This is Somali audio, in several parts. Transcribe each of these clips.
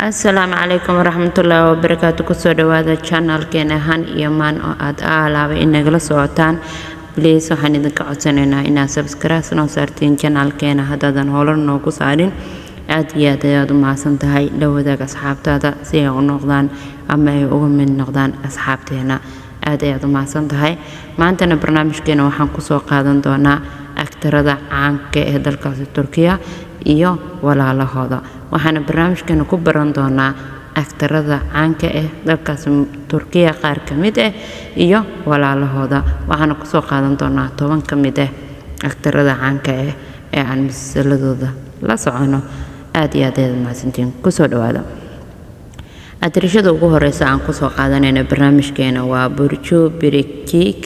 Assalaamu calaykum waraxmatullaahi wabarakaatu. Kusoo dhawaada channelkeena Han iyo Man oo aad alaaba inagala socotaan. Please waxaan idinka codsanaynaa inaad subscribe noo saartiin channelkeena haddaadan hore noogu saarin. aad iyo aad ayaad u mahadsan tahay la wadaag asxaabtaada si ay u noqdaan ama ay uga mid noqdaan asxaabteena. aad ayaad u mahadsan tahay. maantana barnaamijkeena waxaan kusoo qaadan doonaa aktarada caanka ee dalkaasi Turkiya iyo walaalahooda. waxaana barnaamijkeena ku baran doonaa aktarada caanka ee dalkaasi Turkiya qaar ka mid ah iyo walaalahooda. waxaana kusoo qaadan doonaa 10 ka mid ah aktarada caanka ah ee aan misaladooda la socono. aad iyo aad ayaad mahadsantiin. kusoo dhawaada. atrishada ugu horeysa aan kusoo qaadanayna barnaamijkeena waa Burcu Biricik.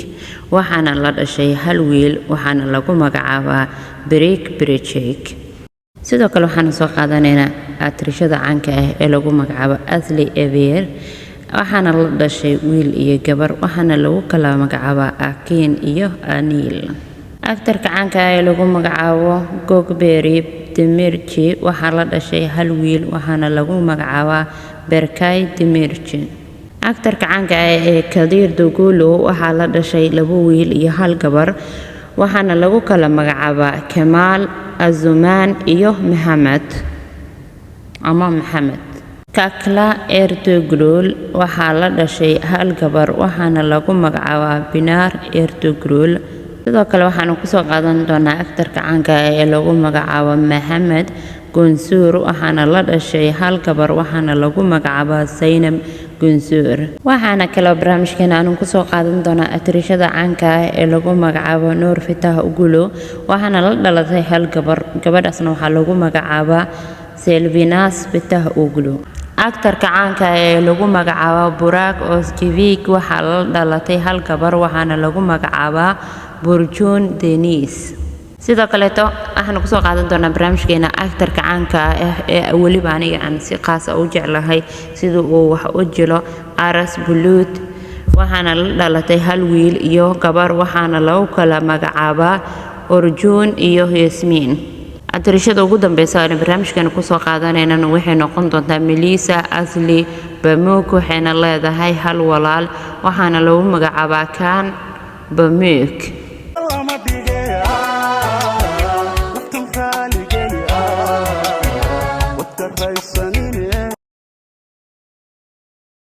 waxaana la dhashay hal wiil waxaana lagu magacaabaa Biricik. sidoo kale waxaan soo qaadanaynaa atrishada caanka ah ee lagu magacaabo Asli Ever. waxaana la dhashay wiil iyo gabar waxaana lagu kala magacaabaa Akin iyo Anil. aktarka caanka ah ee lagu magacaabo Gökberk Demirci waxaa la dhashay hal wiil waxaana lagu magacaabaa Berkay Demirci. aktarka caanka ah ee Kadir Dogulu waxaa la dhashay 2 wiil iyo hal gabar waxaana lagu kala magacaabaa Kemal Azuman iyo Maxamed. Kakla Ertugrul waxaa la dhashay hal gabar waxaana lagu magacaabaa Pinar Ertugrul. sidoo kale waxaan ku soo qaadan doonaa aktarka caanka ah ee lagu magacaabo Maxamed Gunsur waxaana la dhashay hal gabar waxaana lagu magacaabaa Zainab Gunsur. waxaana kale barnaamijkeena aan ku soo qaadan doonaa atrishada caanka ah ee lagu magacaabo Nur Fitah Ugulu waxaana la dhalatay hal gabar gabadhaasna waxaa lagu magacaabaa Selvinas Fitah Ugulu. aktarka caanka ah ee lagu magacaabo Burak Özçivik waxaa la dhalatay hal gabar waxaana lagu magacaabaa Burcun Deniz. sidoo kale waxaan ku soo qaadan doonaa barnaamijkeena aktarka caanka ah ee waliba aniga aan si qaas ah u jeclahay sidoo uu wax u jilo Aras Bulut. waxaana la dhalatay hal wiil iyo gabar waxaana lagu kala magacaabaa Orjun iyo Yasmin. atrishada ugu dambeysa ee barnaamijkeena ku soo qaadanayna waxay noqon doontaa Melisa Asli Bamuk. waxayna leedahay hal walaal waxaana lagu magacaabaa Kan Bamuk.